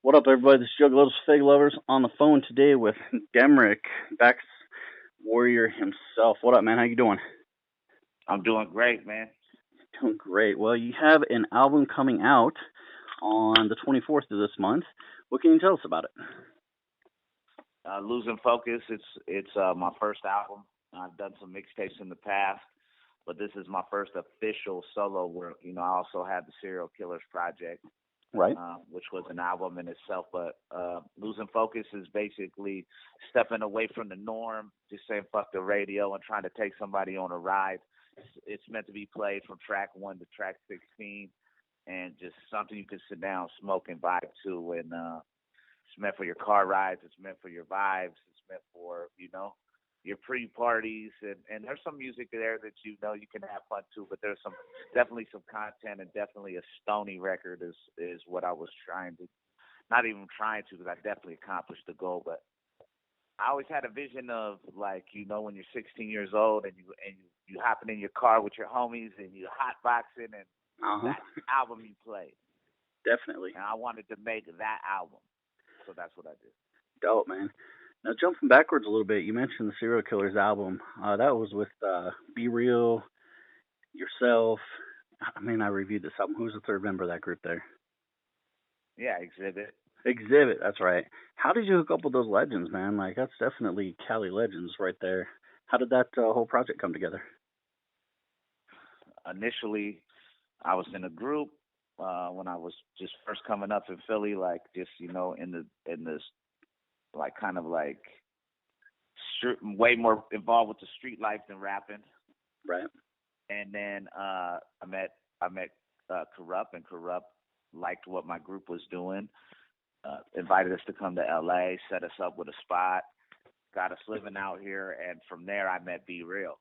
What up, everybody? This is Juggalotus Faygoluvers on the phone today with Demrick, Axe Warrior himself. What up, man? How you doing? I'm doing great, man. Doing great. Well, you have an album coming out on the 24th of this month. What can you tell us about it? Losing Focus. It's my first album. I've done some mixtapes in the past, but this is my first official solo work. I also had the Serial Killers project, Right. which was an album in itself. But Losing Focus is basically stepping away from the norm, just saying fuck the radio and trying to take somebody on a ride. It's meant to be played from track 1 to track 16, and just something you can sit down, smoke, and vibe to. And it's meant for your car rides. It's meant for your vibes. It's meant for your pre-parties, and there's some music there that you can have fun too. But there's definitely some content, and definitely a stony record is what I was trying to, not even trying to, because I definitely accomplished the goal. But I always had a vision of, like, when you're 16 years old and you hopping in your car with your homies and you hotboxing, and Uh huh. that album you played, Definitely. and I wanted to make that album. So that's what I did. Dope, man. Now, jumping backwards a little bit, you mentioned the Serial Killers album. That was with Be Real, yourself. I reviewed this album. Who's the third member of that group there? Yeah, Exhibit. Exhibit, that's right. How did you hook up with those legends, man? Like, that's definitely Cali legends right there. How did that whole project come together? Initially, I was in a group when I was just first coming up in Philly, like, just in this, like, kind of like way more involved with the street life than rapping. Right. And then I met Corrupt, and Corrupt liked what my group was doing. Invited us to come to LA, set us up with a spot, got us living out here, and from there I met Be Real.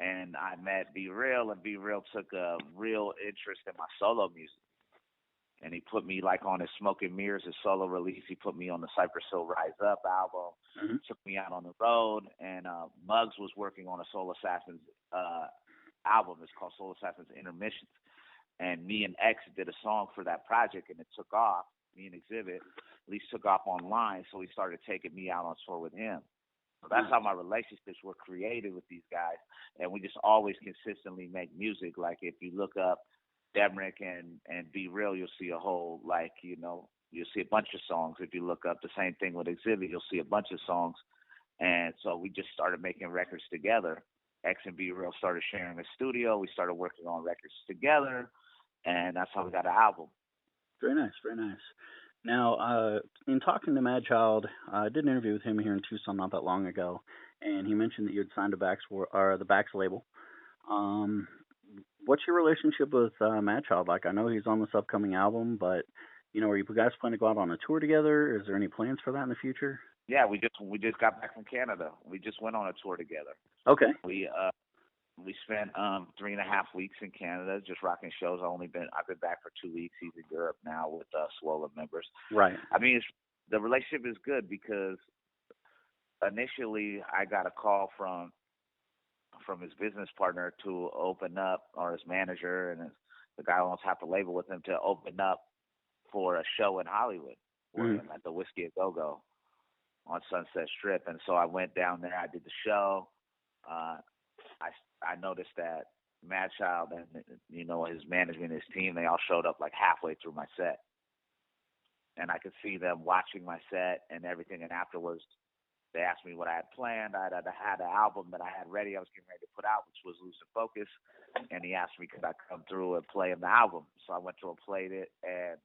And I met Be Real, and Be Real took a real interest in my solo music. And he put me, like, on his Smoke and Mirrors, his solo release. He put me on the Cypress Hill Rise Up album, Hmm. took me out on the road, and Muggs was working on a Soul Assassins album. It's called Soul Assassins Intermissions. And me and X did a song for that project, and it took off. Me and Exhibit at least took off online, so he started taking me out on tour with him. So that's Nice. how my relationships were created with these guys, and we just always consistently make music. Like, if you look up Demrick and Be Real, you'll see a whole, like, you'll see a bunch of songs. If you look up the same thing with Exhibit, you'll see a bunch of songs. And so we just started making records together. X and Be Real started sharing a studio. We started working on records together, and that's how we got an album. Very nice, very nice. Now, in talking to Mad Child, I did an interview with him here in Tucson not that long ago, and he mentioned that you had signed to the Bax label. Um, what's your relationship with Mad Child like? I know he's on this upcoming album, but are you guys planning to go out on a tour together? Is there any plans for that in the future? Yeah, we just got back from Canada. We just went on a tour together. Okay. We spent 3.5 weeks in Canada just rocking shows. I've been back for 2 weeks. He's in Europe now with Swollen members. Right. I mean, the relationship is good because initially I got a call from his business partner to open up, or his manager, and the guy who owns half the label with him, to open up for a show in Hollywood for Mm. him at the Whiskey a Go Go on Sunset Strip. And so I went down there. I did the show. Uh, I noticed that Mad Child and his management, his team, they all showed up like halfway through my set, and I could see them watching my set and everything. And afterwards, they asked me what I had planned. I had an album that I had ready. I was getting ready to put out, which was Losing Focus, and he asked me could I come through and play him the album. So I went through and played it, and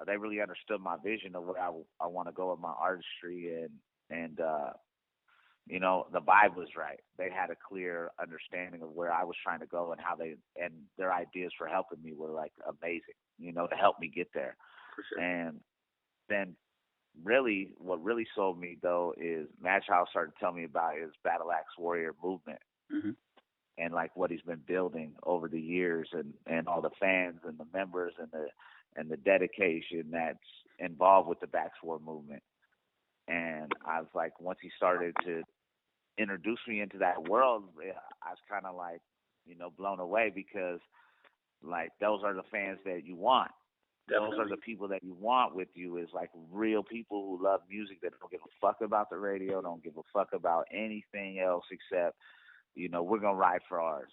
they really understood my vision of where I want to go with my artistry, and the vibe was right. They had a clear understanding of where I was trying to go, and their ideas for helping me were, like, amazing, to help me get there. For sure. And then really what really sold me, though, is Mad Child started telling me about his Battle Axe Warrior movement, Hmm. and, like, what he's been building over the years, and all the fans and the members and the dedication that's involved with the Bax War movement. And I was like, once he started to introduce me into that world, I was kind of like, blown away, because, like, those are the fans that you want. Those are Definitely. the people that you want with you, is like real people who love music, that don't give a fuck about the radio, don't give a fuck about anything else except, we're gonna ride for ours.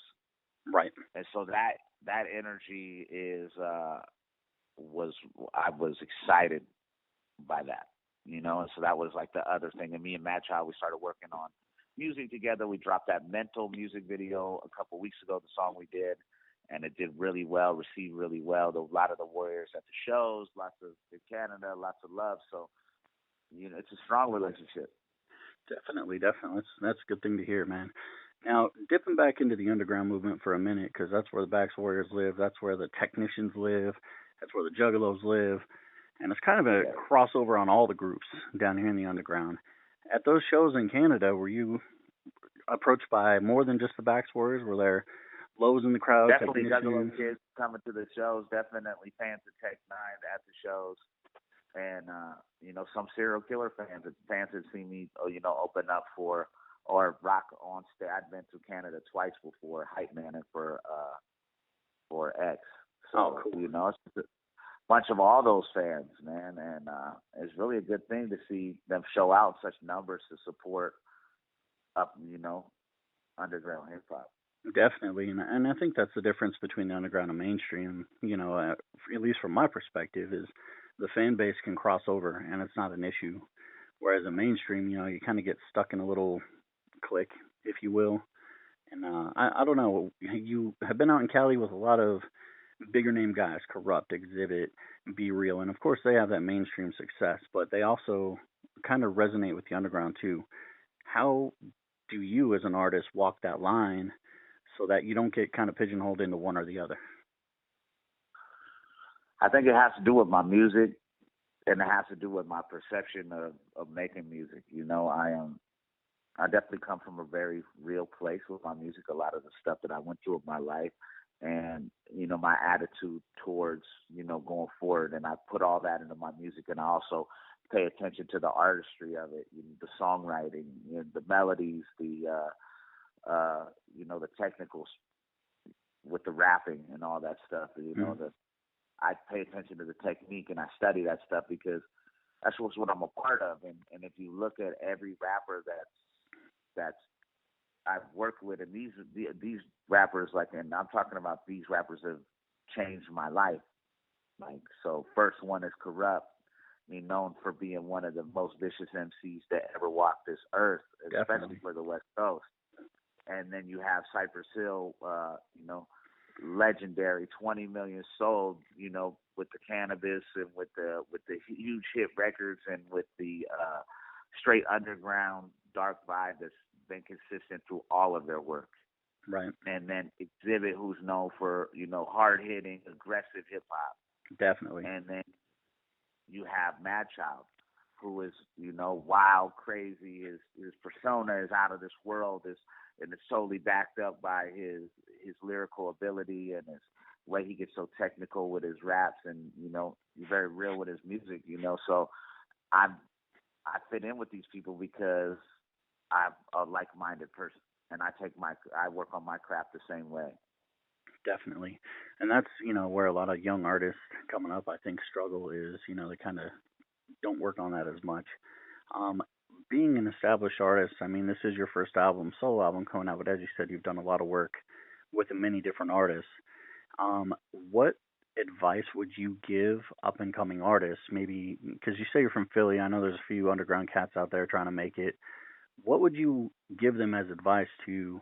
Right. And so that energy was I was excited by that, and so that was like the other thing. And me and Matt Child, we started working on music together. We dropped that Mental music video a couple weeks ago, the song we did, and it did really well, received really well. There were a lot of the Warriors at the shows, lots of in Canada, lots of love. So, it's a strong relationship. Definitely, definitely. That's a good thing to hear, man. Now, dipping back into the underground movement for a minute, because that's where the Axe Warriors live. That's where the technicians live. That's where the Juggalos live. And it's kind of a Yeah, crossover on all the groups down here in the underground. At those shows in Canada, were you approached by more than just the Axe Warriors? Were there lows in the crowd, definitely Juggalo technicians? kids coming to the shows. Definitely fans of Tech Nine at the shows, and some serial killer fans that see me, open up for or rock on stage. I've been to Canada twice before, hype man and for X. Oh, So cool. it's just a bunch of all those fans, man, and it's really a good thing to see them show out such numbers to support up, underground hip hop. Definitely, and I think that's the difference between the underground and mainstream. At least from my perspective, is the fan base can cross over, and it's not an issue. Whereas in mainstream, you kind of get stuck in a little clique, if you will. And I don't know. You have been out in Cali with a lot of bigger name guys, Corrupt, Exhibit, Be Real, and of course they have that mainstream success, but they also kind of resonate with the underground too. How do you, as an artist, walk that line so that you don't get kind of pigeonholed into one or the other? I think it has to do with my music, and it has to do with my perception of making music. I definitely come from a very real place with my music. A lot of the stuff that I went through in my life, and my attitude towards going forward, and I put all that into my music, and I also pay attention to the artistry of it, the songwriting, the melodies, the technicals with the rapping and all that stuff. Mm. I pay attention to the technique, and I study that stuff because that's what I'm a part of. And if you look at every rapper that's I've worked with, and these rappers, like, and I'm talking about these rappers have changed my life. Like, so first one is Corrupt, known for being one of the most vicious MCs that ever walked this earth, especially Definitely. for the West Coast. And then you have Cypress Hill, legendary, 20 million sold, with the cannabis and with the huge hit records and with the straight underground dark vibe that's been consistent through all of their work. Right. And then Exhibit, who's known for hard hitting, aggressive hip hop. Definitely. And then you have Mad Child, who is wild, crazy. His persona is out of this world. And it's totally backed up by his lyrical ability and his way he gets so technical with his raps, and he's very real with his music. So I I fit in with these people because I'm a like-minded person, and I work on my craft the same way. Definitely. And that's, where a lot of young artists coming up, I think, struggle is, they kind of don't work on that as much. Um, Being an established artist, I mean, this is your first album, solo album coming out, but as you said, you've done a lot of work with many different artists. What advice would you give up and coming artists? Maybe because you say you're from Philly, I know there's a few underground cats out there trying to make it. What would you give them as advice to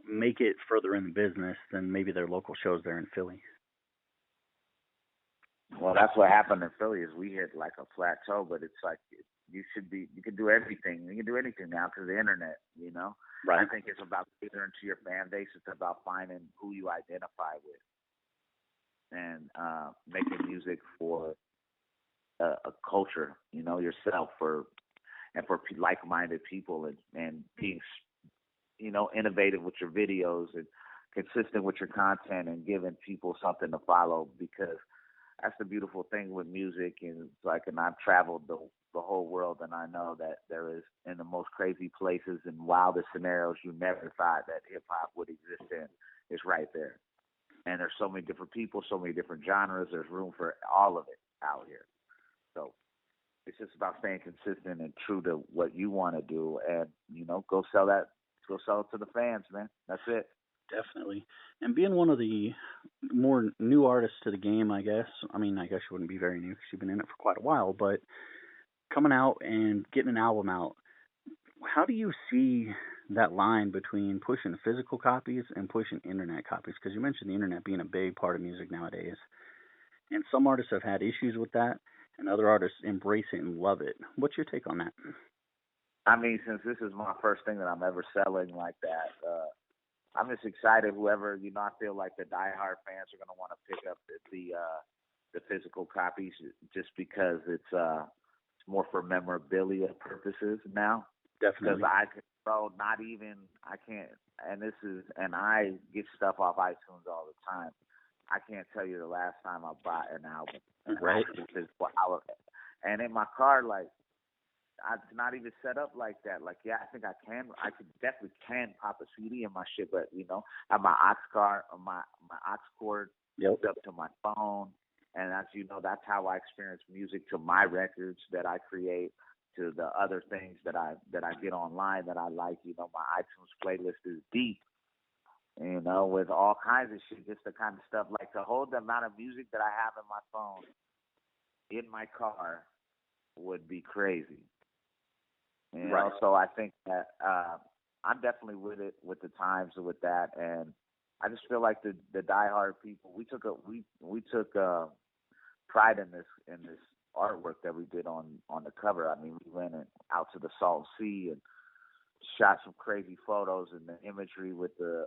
make it further in the business than maybe their local shows there in Philly? Well, that's what happened in Philly is we hit like a plateau, but it's like you can do everything. You can do anything now because of the internet, I Right. think it's about catering to your fan base. It's about finding who you identify with and making music for a culture, yourself and for like-minded people and being, innovative with your videos and consistent with your content and giving people something to follow because that's the beautiful thing with music. And it's like, and I've traveled the whole world, and I know that there is in the most crazy places and wildest scenarios you never thought that hip hop would exist in is right there. and there's so many different people, so many different genres. There's room for all of it out here. So it's just about staying consistent and true to what you want to do, and go sell it to the fans, man. That's it. Definitely. And being one of the more new artists to the game, I guess. I mean, I guess you wouldn't be very new because you've been in it for quite a while, but coming out and getting an album out, how do you see that line between pushing physical copies and pushing internet copies? Because you mentioned the internet being a big part of music nowadays, and some artists have had issues with that, and other artists embrace it and love it. What's your take on that? I mean, since this is my first thing that I'm ever selling like that, I'm just excited. Whoever, I feel like the diehard fans are gonna want to pick up the physical copies just because it's more for memorabilia purposes now. Because Definitely. not even I can't, and I get stuff off iTunes all the time. I can't tell you the last time I bought an album, Right. actual physical album, and in my car, like it's not even set up like that. Like, yeah, I think I could definitely can pop a CD in my shit, but I have my my aux cord Yep. hooked up to my phone, and that's how I experience music to my records that I create, to the other things that I get online that I like. My iTunes playlist is deep. With all kinds of shit, just the kind of stuff like to hold the amount of music that I have in my phone in my car would be crazy. Right. So I think that I'm definitely with it, with the times, with that, and I just feel like the diehard people, we took pride in this artwork that we did on the cover. I mean, we went out to the Salt Sea and shot some crazy photos, and the imagery with the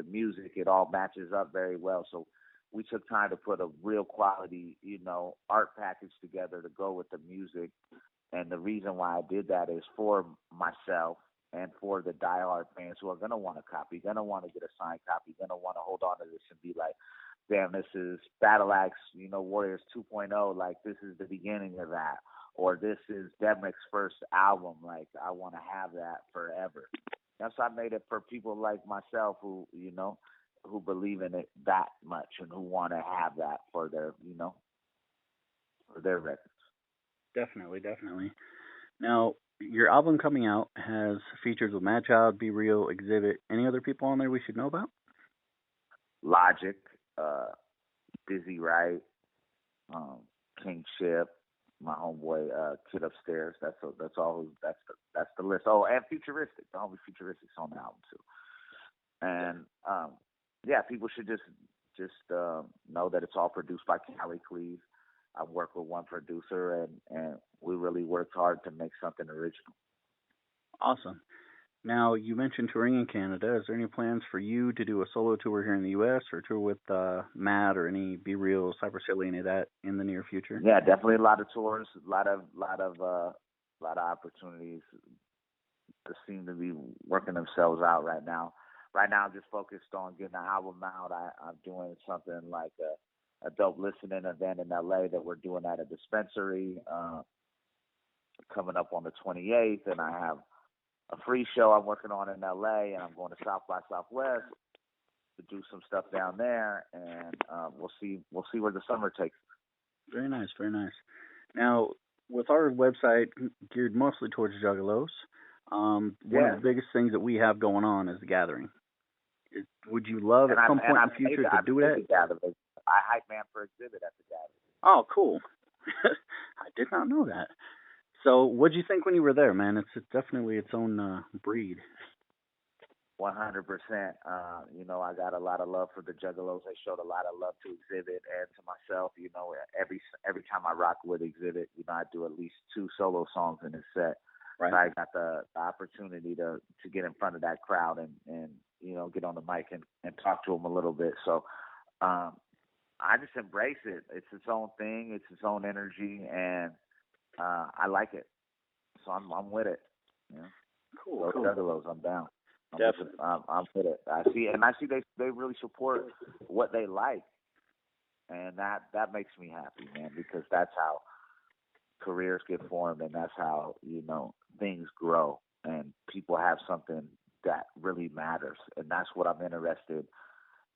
music, it all matches up very well. So we took time to put a real quality, art package together to go with the music. And the reason why I did that is for myself and for the diehard fans who are gonna want a copy, gonna want to get a signed copy, gonna want to hold on to this and be like, damn, this is Battle Axe, Warriors 2.0. Like, this is the beginning of that. Or this is Demrick's first album. Like, I want to have that forever. That's why I made it for people like myself who believe in it that much and who want to have that for their records. Definitely. Definitely. Now, your album coming out has features with Mad Child, Be Real, Exhibit. Any other people on there we should know about? Logic, uh, Busy Right, um, Kingship, my homeboy Kid Upstairs. That's all. That's the list. Oh, and Futuristic. The homie Futuristic's on the album too. And yeah, people should just know that it's all produced by Cali Cleve. I work with one producer, and we really worked hard to make something original. Awesome. Now, you mentioned touring in Canada. Is there any plans for you to do a solo tour here in the U.S. or tour with Matt or any Be Real, Cypress Hill, any of that in the near future? Yeah, definitely a lot of tours, lot of opportunities that seem to be working themselves out right now. Right now, I'm just focused on getting the album out. I'm doing something like a dope listening event in LA that we're doing at a dispensary coming up on the 28th, and I have a free show I'm working on in LA, and I'm going to South by Southwest to do some stuff down there, and we'll see where the summer takes us. Very nice, very nice. Now, with our website geared mostly towards Juggalos, one of Yeah, the biggest things that we have going on is the gathering. Would you love at and I some and point I in the made future to I do made that? the gathering. I hype man for exhibit at the gathering. Oh, cool. I did not know that. So, what'd you think when you were there, man? It's definitely its own breed. 100%. I got a lot of love for the Juggalos. They showed a lot of love to Exhibit and to myself. Every time I rock with Exhibit, I do at least two solo songs in his set. Right. So I got the opportunity to get in front of that crowd and get on the mic and talk to them a little bit. So um, I just embrace it. It's its own thing. It's its own energy, and I like it. So I'm with it. Yeah. Cool, Go cool. Juggalos. I'm down. Definitely. I'm with it. I see they really support what they like, and that makes me happy, man, because that's how careers get formed, and that's how things grow, and people have something that really matters, and that's what I'm interested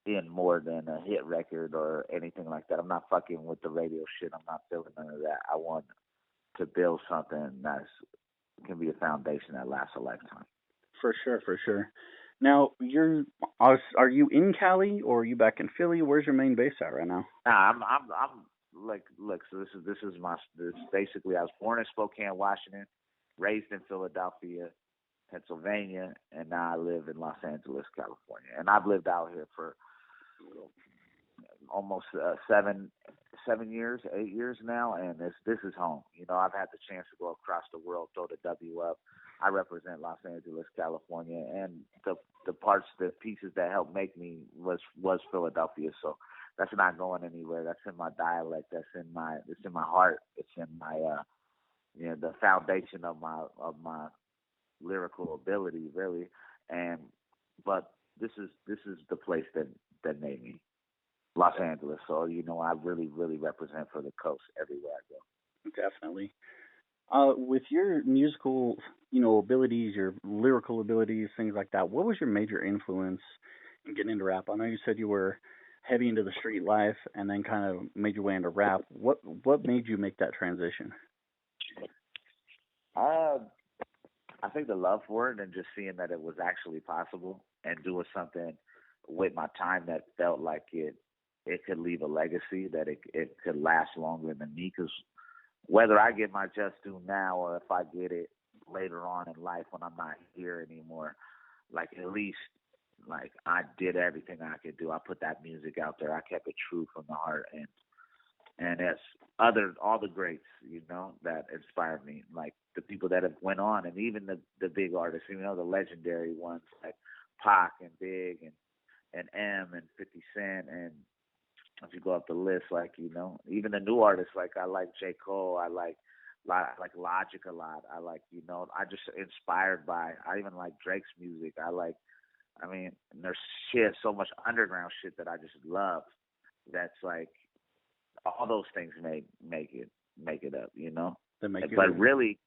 in more than a hit record or anything like that. I'm not fucking with the radio shit. I'm not feeling none of that. I want to build something that's can be a foundation that lasts a lifetime. For sure, for sure. Now, are you in Cali or are you back in Philly? Where's your main base at right now? Nah, I'm like, look. So this basically. I was born in Spokane, Washington, raised in Philadelphia, Pennsylvania, and now I live in Los Angeles, California. And I've lived out here for almost 7 years, 8 years now, and this is home. You know, I've had the chance to go across the world, throw the W up. I represent Los Angeles, California, and the pieces that helped make me was Philadelphia. So that's not going anywhere. That's in my dialect. It's in my heart. It's in my the foundation of my lyrical ability, really. And but this is the place that made me. Los Angeles. So, I really, really represent for the coast everywhere I go. Definitely. With your musical, abilities, your lyrical abilities, things like that, what was your major influence in getting into rap? I know you said you were heavy into the street life and then kind of made your way into rap. What made you make that transition? Uh, I think the love for it and just seeing that it was actually possible and doing something with my time that felt like it could leave a legacy, that it could last longer than me. Because whether I get my just due now or if I get it later on in life when I'm not here anymore, like at least like I did everything I could do. I put that music out there. I kept it true from the heart, and as all the greats, that inspired me, like the people that have went on, and even the big artists, the legendary ones like Pac and Big and M and 50 Cent, and if you go up the list, like even the new artists, like I like J. Cole, I like Logic a lot. I like I just inspired by. I even like Drake's music. I mean, there's so much underground shit that I just love. That's like all those things make it up. But really,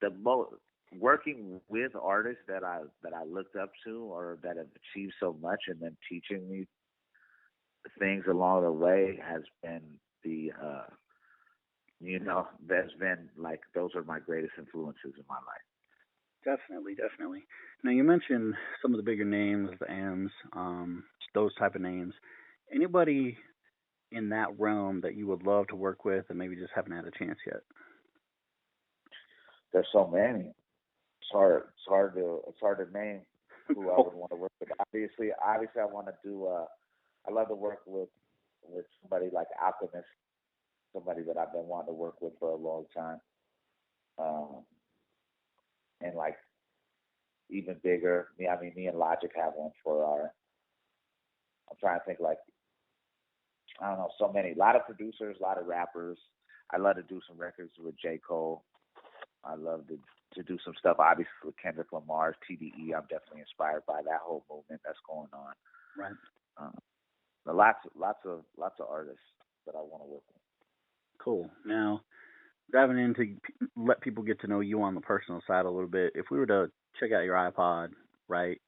the most working with artists that I looked up to or that have achieved so much, and then teaching me things along the way has been that's been like those are my greatest influences in my life. Definitely, definitely. Now you mentioned some of the bigger names, the M's, those type of names. Anybody in that realm that you would love to work with and maybe just haven't had a chance yet? There's so many. It's hard to name who I would want to work with. Obviously, I want to do. I love to work with somebody like Alchemist, somebody that I've been wanting to work with for a long time, and like even bigger. Me and Logic have one for our. I'm trying to think like I don't know, so many, a lot of producers, a lot of rappers. I love to do some records with J. Cole. I love to do some stuff, obviously with Kendrick Lamar's TDE. I'm definitely inspired by that whole movement that's going on. Right. Lots of artists that I want to work with. Cool. Now, diving in to let people get to know you on the personal side a little bit, if we were to check out your iPod, right,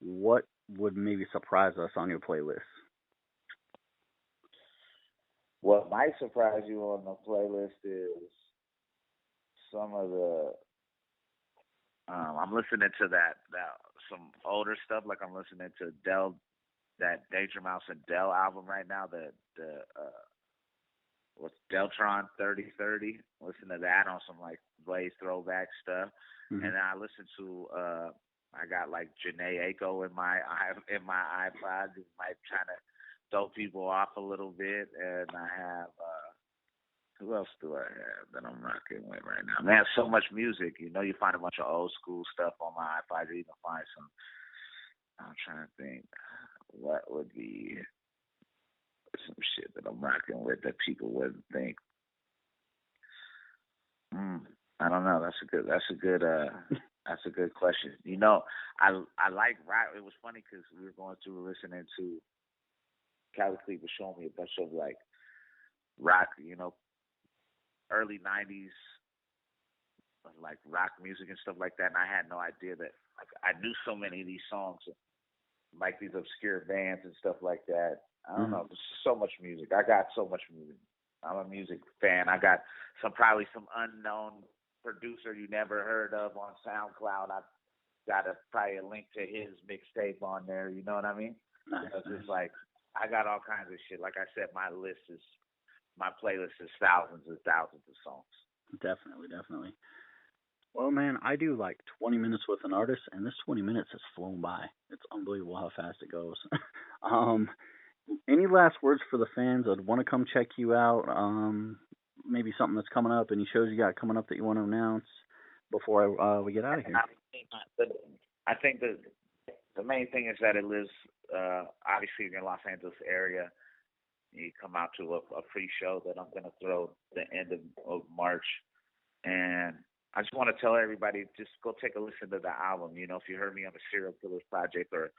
what would maybe surprise us on your playlist? What might surprise you on the playlist is some of the. I'm listening to that some older stuff, like I'm listening to that Danger Mouse and Dell album right now. What's Deltron 3030? Listen to that on some like Blaze throwback stuff, and then I listen to. I got like Janae Aiko in my iPod, might trying to throw people off a little bit, and I have who else do I have that I'm rocking with right now? Man, so much music. You find a bunch of old school stuff on my iPod. You can find some. I'm trying to think what would be some shit that I'm rocking with that people wouldn't think. I don't know. That's a good question. I like rap. It was funny because we were going through listening to Cali Cleve was showing me a bunch of like rock, early '90s like rock music and stuff like that, and I had no idea that like I knew so many of these songs like these obscure bands and stuff like that. I don't Mm. know. There's so much music. I got so much music. I'm a music fan. I got probably some unknown producer you never heard of on SoundCloud. I got probably a link to his mixtape on there. You know what I mean? Nice, Because nice. it's like I got all kinds of shit. Like I said, my playlist is thousands and thousands of songs. Definitely, definitely. Well, man, I do like 20 minutes with an artist, and this 20 minutes has flown by. It's unbelievable how fast it goes. um, any last words for the fans that want to come check you out? Maybe something that's coming up, any shows you got coming up that you want to announce before we get out of here? I think the main thing is that it lives obviously in the Los Angeles area. You come out to a free show that I'm gonna throw the end of March, and I just want to tell everybody just go take a listen to the album. You know, if you heard me on the Serial Killers Project, or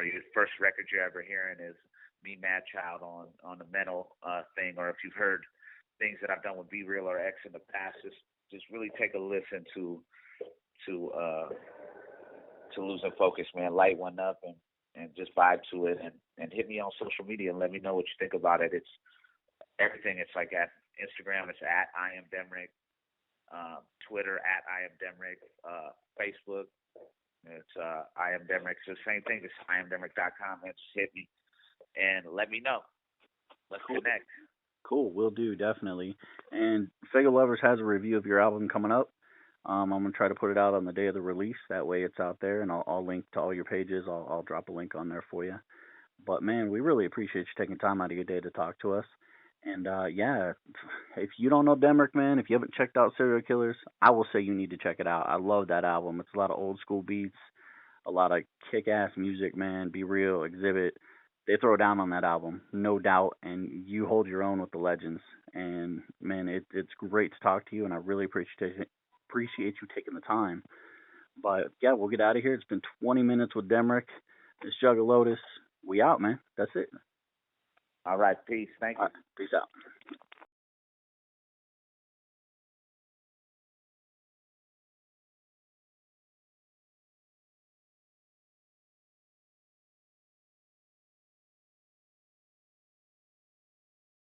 your first record you're ever hearing is me, Mad Child, on the mental thing, or if you've heard things that I've done with Be Real or X in the past, just really take a listen to Losing Focus, man. Light one up and just vibe to it, and hit me on social media and let me know what you think about it. It's everything. It's like at Instagram, it's at I am Demrick. Twitter at I am Demrick. Facebook, it's I am Demrick. So same thing. It's IamDemrick.com. And just hit me and let me know. Let's Cool. connect. Cool, will do, definitely. And Faygoluvers has a review of your album coming up. I'm gonna try to put it out on the day of the release. That way, it's out there, and I'll link to all your pages. I'll drop a link on there for you. But man, we really appreciate you taking time out of your day to talk to us. And yeah, if you don't know Demrick, man, if you haven't checked out Serial Killers, I will say you need to check it out. I love that album. It's a lot of old school beats, a lot of kick ass music, man. Be Real, Exhibit. They throw down on that album, no doubt, and you hold your own with the legends. And man, it's great to talk to you, and I really appreciate you taking the time. But yeah, we'll get out of here. It's been 20 minutes with Demrick. It's Juggalotus. We out, man. That's it. All right. Peace. Thank All you. right, peace out.